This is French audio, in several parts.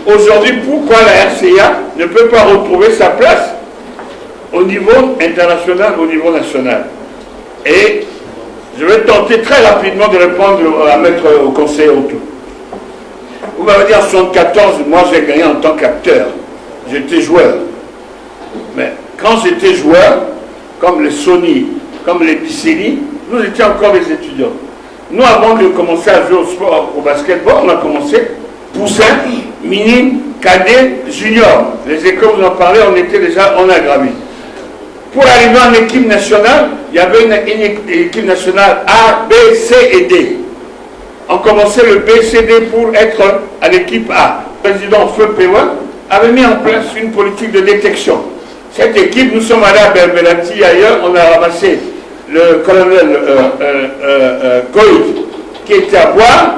Aujourd'hui, pourquoi la RCA ne peut pas retrouver sa place au niveau international, au niveau national? Et je vais tenter très rapidement de répondre à mettre au conseil autour. Vous m'avez dit en 1974, moi j'ai gagné en tant qu'acteur. J'étais joueur. Mais quand j'étais joueur, comme les Sony, comme les Bicini, nous étions encore des étudiants. Nous, avant de commencer à jouer au sport, au basketball, on a commencé poussin, minime, cadet, junior. Les écoles, vous en parlez, on a gravi. Pour arriver en équipe nationale, il y avait une équipe nationale A, B, C et D. On commençait le B, C, D pour être à l'équipe A. Le président Feu Péouin avait mis en place une politique de détection. Cette équipe, nous sommes allés à Berbelati, ailleurs, on a ramassé le colonel Goïd, qui était à Bois,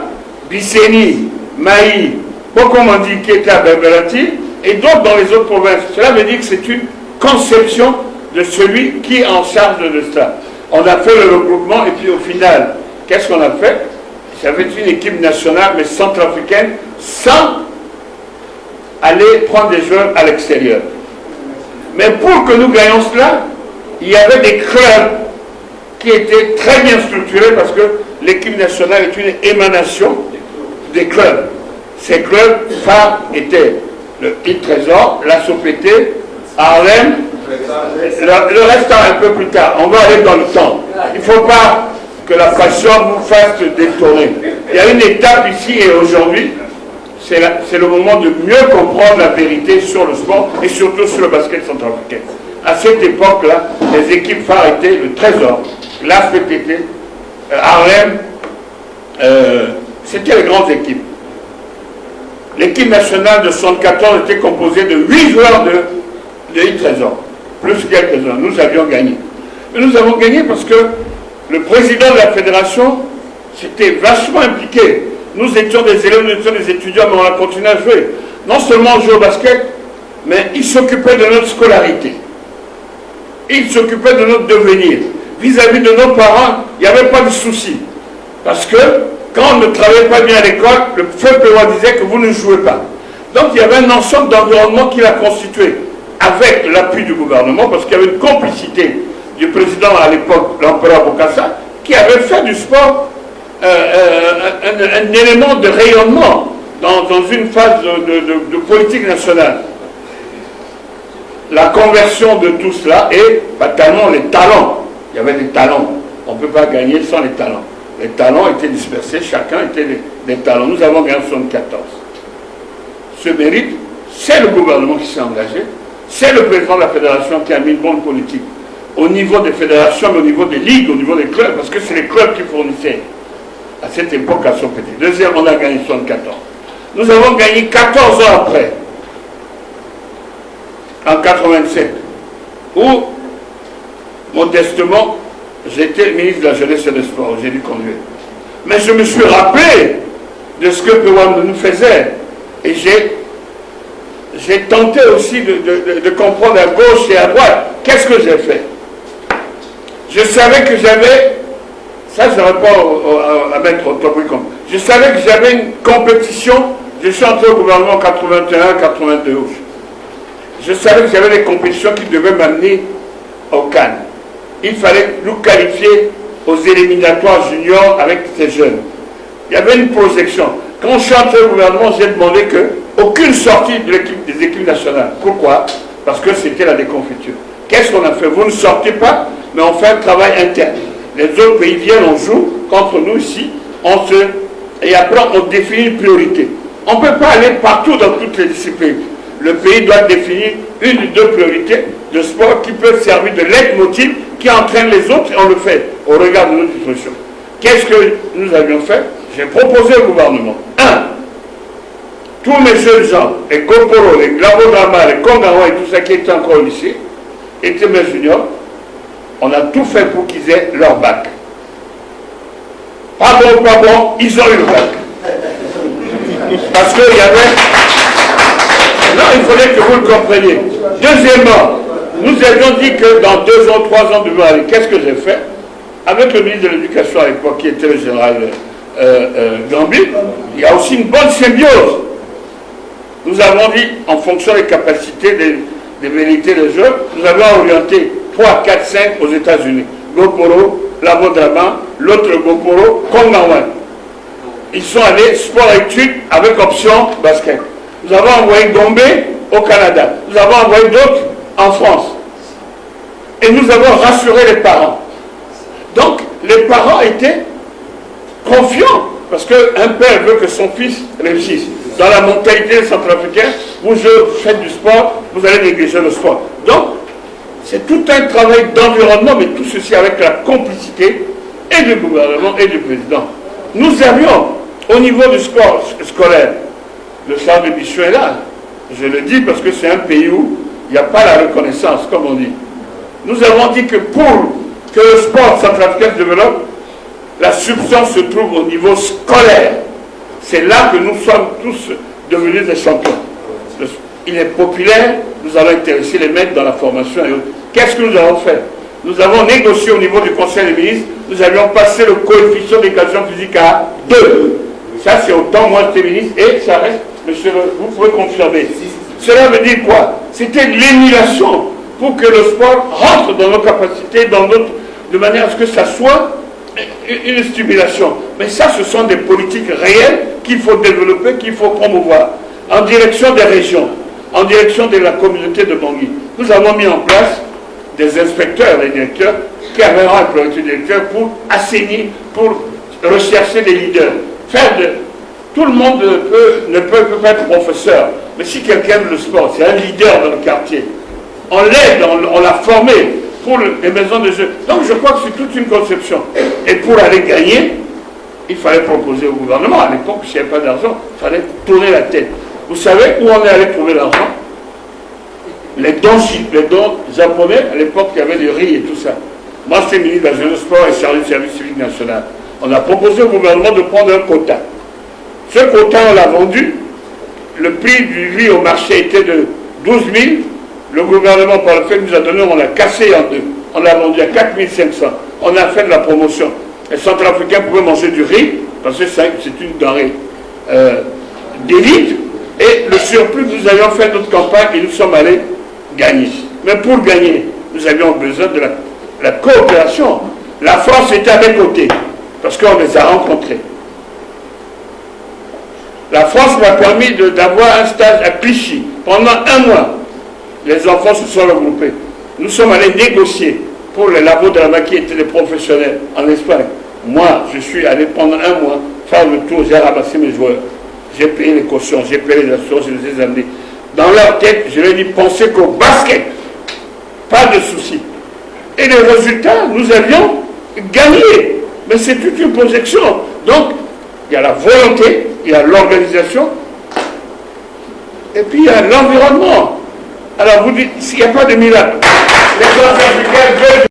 Biceni, Maï, Bokomandi, qui était à Berbelati, et d'autres dans les autres provinces. Cela veut dire que c'est une conception de celui qui est en charge de cela. On a fait le regroupement, et puis au final, qu'est-ce qu'on a fait? Ça avait une équipe nationale, mais centrafricaine, sans aller prendre des joueurs à l'extérieur. Mais pour que nous gagnions cela, il y avait des clubs qui étaient très bien structurés parce que l'équipe nationale est une émanation des clubs. Ces clubs phares étaient le Île Trésor, la SOPT, Harlem, le reste un peu plus tard. On va aller dans le temps. Il ne faut pas que la passion nous fasse détourner. Il y a une étape ici et aujourd'hui, c'est le moment de mieux comprendre la vérité sur le sport et surtout sur le basket centrafricain. À cette époque-là, les équipes phares étaient le Trésor, la FPT, Harlem, c'était les grandes équipes. L'équipe nationale de 1974 était composée de 8 joueurs de Île Trésor, plus quelques-uns. Nous avions gagné. Mais nous avons gagné parce que le président de la fédération s'était vachement impliqué. Nous étions des élèves, nous étions des étudiants, mais on a continué à jouer. Non seulement on jouait au basket, mais il s'occupait de notre scolarité. Il s'occupait de notre devenir. Vis-à-vis de nos parents, il n'y avait pas de souci. Parce que quand on ne travaillait pas bien à l'école, le feu Péouin disait que vous ne jouez pas. Donc il y avait un ensemble d'environnement qu'il a constitué avec l'appui du gouvernement, parce qu'il y avait une complicité du président à l'époque, l'empereur Bokassa, qui avait fait du sport un élément de rayonnement dans une phase de politique nationale. La conversion de tout cela et fatalement les talents. Il y avait des talents. On ne peut pas gagner sans les talents. Les talents étaient dispersés, chacun était des talents. Nous avons gagné en 1974. Ce mérite, c'est le gouvernement qui s'est engagé, c'est le président de la fédération qui a mis une bonne politique au niveau des fédérations, mais au niveau des ligues, au niveau des clubs, parce que c'est les clubs qui fournissaient à cette époque à son petit. Deuxième, on a gagné 1974. Nous avons gagné 14 ans après, en 87, où, modestement, j'étais ministre de la Jeunesse et des Sports, j'ai dû conduire. Mais je me suis rappelé de ce que Péouin nous faisait, et j'ai tenté aussi de comprendre à gauche et à droite. Qu'est-ce que j'ai fait? Je savais que j'avais, ça je réponds à Maître Tobricom, je savais que j'avais une compétition, je suis entré au gouvernement en 81-82. Je savais que j'avais des compétitions qui devaient m'amener au Cannes. Il fallait nous qualifier aux éliminatoires juniors avec ces jeunes. Il y avait une projection. Quand je suis entré au gouvernement, j'ai demandé qu'aucune sortie des équipes nationales. Pourquoi? Parce que c'était la déconfiture. Qu'est-ce qu'on a fait? Vous ne sortez pas, mais on fait un travail interne. Les autres pays viennent, on joue contre nous ici, et après on définit une priorité. On ne peut pas aller partout dans toutes les disciplines. Le pays doit définir une ou deux priorités de sport qui peuvent servir de leitmotiv, qui entraîne les autres, et on le fait au regard de notre situation. Qu'est-ce que nous avions fait? J'ai proposé au gouvernement, tous mes jeunes gens, les Goporo, les Glabodrama, les Kongawa et tout ça qui étaient encore au lycée, étaient mes juniors, on a tout fait pour qu'ils aient leur bac. Pas bon, ils ont eu le bac. Parce qu'il y avait... Non, il fallait que vous le compreniez. Deuxièmement, nous avions dit que dans 2 ans, 3 ans, nous devons aller. Qu'est-ce que j'ai fait? Avec le ministre de l'Éducation à l'époque, qui était le général Gambi, il y a aussi une bonne symbiose. Nous avons dit, en fonction des capacités, des vérités des jeux, nous avons orienté 3, 4, 5 aux États-Unis. Goporo, Labo-Drama, l'autre Goporo, Kongawan. Ils sont allés sport-études avec option basket. Nous avons envoyé Gombe au Canada. Nous avons envoyé d'autres en France. Et nous avons rassuré les parents. Donc, les parents étaient confiants. Parce qu'un père veut que son fils réussisse. Dans la mentalité centrafricaine, vous faites du sport, vous allez négliger le sport. Donc, c'est tout un travail d'environnement, mais tout ceci avec la complicité et du gouvernement et du président. Nous avions, au niveau du sport scolaire, le centre de mission est là. Je le dis parce que c'est un pays où il n'y a pas la reconnaissance, comme on dit. Nous avons dit que pour que le sport centrafricain se développe, la substance se trouve au niveau scolaire. C'est là que nous sommes tous devenus des champions. Il est populaire, nous allons intéresser les maîtres dans la formation et autres. Qu'est-ce que nous avons fait? Nous avons négocié au niveau du Conseil des ministres, nous avions passé le coefficient d'éducation physique à 2. Ça, c'est autant moi j'étais ministre, et ça reste, monsieur, vous pouvez confirmer. Cela veut dire quoi? C'était l'émulation pour que le sport rentre dans nos capacités, de manière à ce que ça soit une stimulation. Mais ça, ce sont des politiques réelles qu'il faut développer, qu'il faut promouvoir, en direction des régions, en direction de la communauté de Bangui. Nous avons mis en place des inspecteurs et directeurs qui amèneront un projet directeur pour assainir, pour rechercher des leaders. Tout le monde ne peut pas être professeur, mais si quelqu'un aime le sport, c'est un leader dans le quartier. On l'aide, on l'a formé pour les maisons de jeux. Donc je crois que c'est toute une conception. Et pour aller gagner, il fallait proposer au gouvernement. À l'époque, s'il n'y avait pas d'argent, il fallait tourner la tête. Vous savez où on est allé trouver l'argent? Les dons japonais, à l'époque, il y avait du riz et tout ça. Moi, j'étais ministre de la Jeunesse, Sport et chargé du service civique national. On a proposé au gouvernement de prendre un quota. Ce quota, on l'a vendu. Le prix du riz au marché était de 12 000. Le gouvernement, par le fait, nous a donné, on l'a cassé en deux. On l'a vendu à 4 500. On a fait de la promotion. Les Centrafricains pouvaient manger du riz, parce que c'est une denrée d'élite. Et le surplus, nous avions fait notre campagne et nous sommes allés gagner. Mais pour gagner, nous avions besoin de la coopération. La France était à mes côtés, parce qu'on les a rencontrés. La France m'a permis d'avoir un stage à Clichy. Pendant 1 mois, les enfants se sont regroupés. Nous sommes allés négocier pour les Labo-Drama qui étaient des professionnels en Espagne. Moi, je suis allé pendant 1 mois faire le tour, j'ai ramassé mes joueurs. J'ai payé les cautions, j'ai payé les assurances, je les ai amenés. Dans leur tête, je leur ai dit, pensez qu'au basket, pas de souci. Et les résultats, nous avions gagné. Mais c'est toute une projection. Donc, il y a la volonté, il y a l'organisation, et puis il y a l'environnement. Alors vous dites, s'il n'y a pas de miracle, les gens africains veulent